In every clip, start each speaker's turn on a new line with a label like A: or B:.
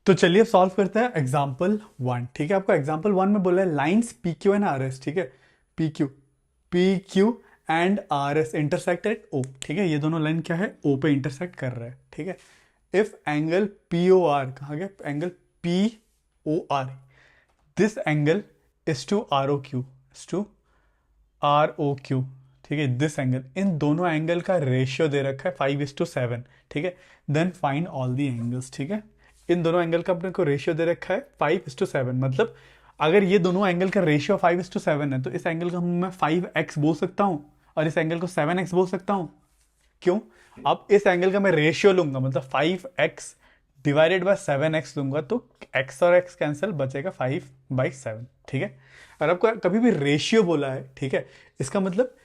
A: तो चलिए सॉल्व करते हैं एग्जाम्पल 1। ठीक है, आपको एग्जाम्पल 1 में बोला है lines P Q and R S. ठीक है, P Q and R S intersect at O. ठीक है, ये दोनों लाइन क्या है, ओ पे इंटरसेक्ट कर रहा है। ठीक है, if angle P O R, कहा गया angle P O R, this angle is to R O Q, is to R O Q. ठीक है, दिस एंगल, इन दोनों एंगल का रेशियो दे रखा है 5:7। ठीक है, then find all the angles. ठीक है, इन दोनों एंगल का अपने को रेशियो दे रखा है 5:7, मतलब अगर ये दोनों एंगल का रेशियो 5:7 है तो इस एंगल का मैं 5x बोल सकता हूँ और इस एंगल को 7x बोल सकता हूँ। क्यों? अब इस एंगल का मैं रेशियो लूंगा, मतलब 5x डिवाइडेड बाय 7x लूंगा तो x और x कैंसिल, बचेगा 5/7। ठीक है, और आपको कभी भी रेशियो बोला है, ठीक है, इसका मतलब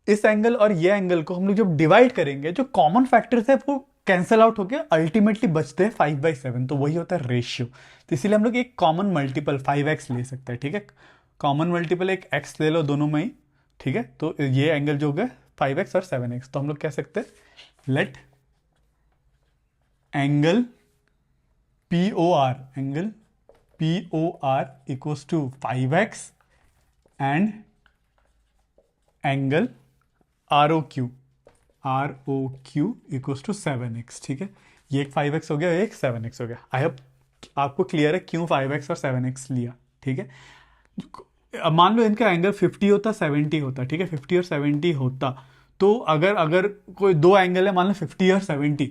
A: इस एंगल और ये एंगल को हम लोग जब डिवाइड करेंगे, जो कॉमन फैक्टर्स है वो कैंसिल आउट होकर अल्टीमेटली बचते हैं 5/7, तो वही होता है रेशियो। तो इसीलिए हम लोग एक कॉमन मल्टीपल 5x ले सकते हैं। ठीक है, कॉमन मल्टीपल एक x ले लो दोनों में ही। ठीक है, तो ये एंगल जो होगा 5x और 7x, तो हम लोग कह सकते हैं let angle P O R, angle P O R equals to 5x and angle R O Q, R O Q equals to 7x। ठीक है, ये एक 5x हो गया, एक 7x हो गया। आई होप आपको क्लियर है क्यों 5x और 7x लिया। ठीक है, अब मान लो इनका एंगल 50 होता, 70 होता। ठीक है, 50 और 70 होता, तो अगर अगर कोई दो एंगल है, मान लो 50 और 70,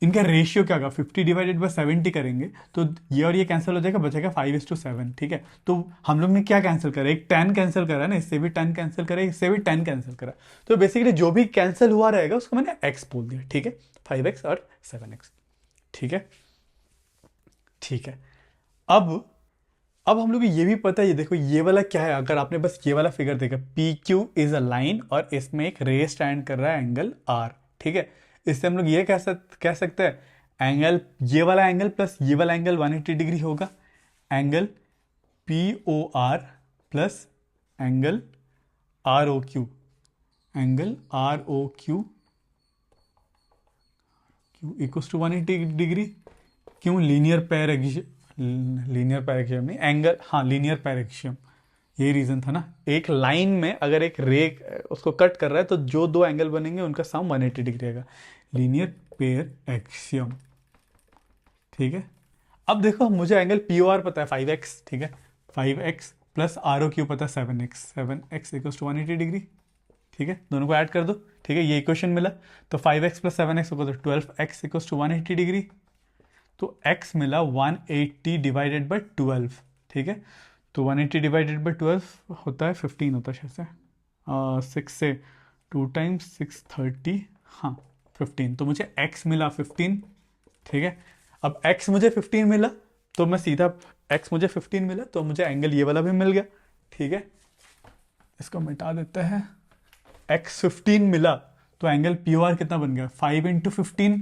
A: इनका रेशियो क्या होगा, 50 डिवाइडेड बाय 70 करेंगे तो ये और ये कैंसिल हो जाएगा, बचेगा 5:7। ठीक है, तो हम लोग ने क्या कैंसिल करा, एक 10 कैंसिल करा ना, इससे भी 10 कैंसिल करा, इससे भी 10 कैंसिल करा, तो बेसिकली जो भी कैंसिल हुआ रहेगा उसको मैंने x बोल दिया। ठीक है, 5x और 7x। ठीक है, ठीक है। अब अब हम लोग को ये भी पता है, ये देखो ये वाला क्या है, अगर आपने बस ये वाला फिगर देखा, P Q is a line और इसमें एक रे स्टैंड कर रहा है एंगल आर। ठीक है, इससे हम लोग ये कह सकते हैं एंगल, ये वाला एंगल प्लस ये वाला एंगल 180 डिग्री होगा। Angle P O R plus angle R O Q, angle R O Q Q equals to 180 degree. क्यों? लीनियर पैर, लीनियर पैरेक्शियम नहीं, एंगल, हाँ लीनियर पैरेक्शियम, यही रीजन था ना। एक लाइन में अगर एक रे उसको कट कर रहा है तो जो दो एंगल बनेंगे उनका सम 180 डिग्री आएगा, लीनियर पेयर एक्सियम। ठीक है, अब देखो मुझे एंगल पी ओ आर पता है 5x। ठीक है, 5x plus are O Q पता है 7x, 7x equals to 180 degree. ठीक है, दोनों को ऐड कर दो। ठीक है, ये इक्वेशन मिला, तो 5x प्लस 7x होगा तो 12x इक्वल्स टू 180 डिग्री। तो x मिला 180 डिवाइडेड बाई 12। ठीक है, तो 180 डिवाइडेड बाई 12 होता है 15, होता है शायद से 6 से 2 टाइम्स 630, हाँ 15, तो मुझे x मिला 15। ठीक है, अब x मुझे 15 मिला तो मैं सीधा, x मुझे 15 मिला तो मुझे एंगल ये वाला भी मिल गया। ठीक है, इसको मिटा देते हैं, x 15 मिला तो एंगल पी ओ आर कितना बन गया, 5 इंटू 15,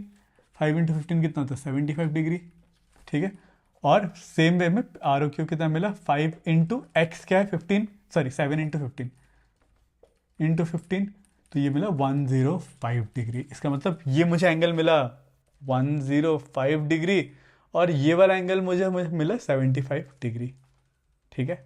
A: 5 इंटू 15 कितना होता है 75 डिग्री। ठीक है, और सेम वे में आर ओ क्यू कितना मिला, 5 इंटू एक्स क्या है 15, सॉरी 7 इंटू 15 तो ये मिला 105 डिग्री। इसका मतलब ये मुझे एंगल मिला 105 डिग्री और ये वाला एंगल मुझे मिला 75 डिग्री। ठीक है,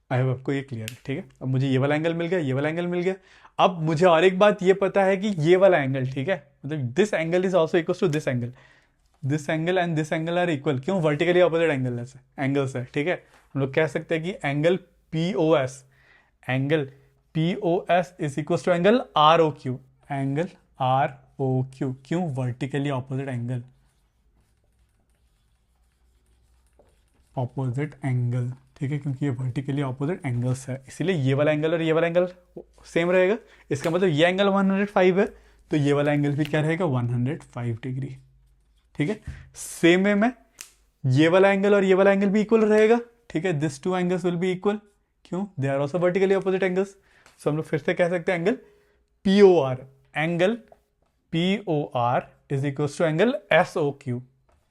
A: आई होप आपको ये क्लियर है। ठीक है, अब मुझे ये वाला एंगल मिल गया, ये वाला एंगल मिल गया। अब मुझे और एक बात ये पता है कि ये वाला एंगल, ठीक है, मतलब this angle is also equal to this angle, this angle and this angle are equal. क्यों? वर्टिकली ऑपोजिट एंगल्स है। ठीक है, हम लोग कह सकते हैं कि angle P O S, angle P O S is equal to angle R O Q, angle R O Q. क्यों? Vertically opposite angle, opposite angle. ठीक है, क्योंकि ये वर्टिकली ऑपोजिट एंगल्स है, इसीलिए ये वाला एंगल और ये वाला एंगल सेम रहेगा। इसका मतलब ये एंगल 105 है तो ये वाला एंगल भी क्या रहेगा, 105 डिग्री। ठीक है, सेम वे में ये वाला एंगल और ये वाला एंगल भी इक्वल रहेगा। ठीक है, this two angles will be equal. क्यों? They are also vertically opposite angles. So हम लोग फिर से कह सकते हैं angle P O R, angle P O R is equal to angle S O Q,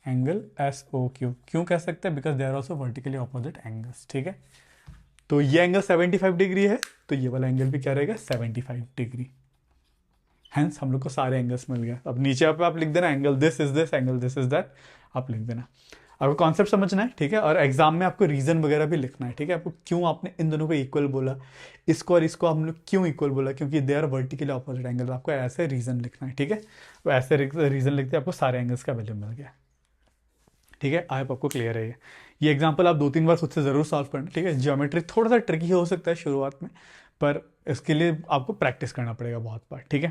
A: angle S O Q. क्यों कह सकते हैं? Because they are also vertically opposite angles. ठीक है, तो ये एंगल 75 डिग्री है तो ये वाला एंगल भी क्या रहेगा, 75 डिग्री। हैंस हम लोग को सारे एंगल्स मिल गए। अब नीचे पे आप लिख देना angle this is this, angle this is that, आप लिख देना। आपको कॉन्सेप्ट समझना है, ठीक है। और एग्जाम में आपको रीजन वगैरह भी लिखना है, ठीक है। आपको क्यों आपने इन दोनों को इक्वल बोला, इसको और इसको हम लोग क्यों इक्वल बोला, क्योंकि they are vertically opposite angle, आपको ऐसे रीजन लिखना है, ठीक है। तो ऐसे रीजन लिखते आपको सारे एंगल्स का वैल्यू मिल गया, ठीक है। आई होप आपको क्लियर है ये एग्जाम्पल आप 2-3 बार खुद से ज़रूर सॉल्व करना, ठीक है। ज्योमेट्री थोड़ा सा ट्रिकी हो सकता है शुरुआत में, पर इसके लिए आपको प्रैक्टिस करना पड़ेगा बहुत बार, ठीक है।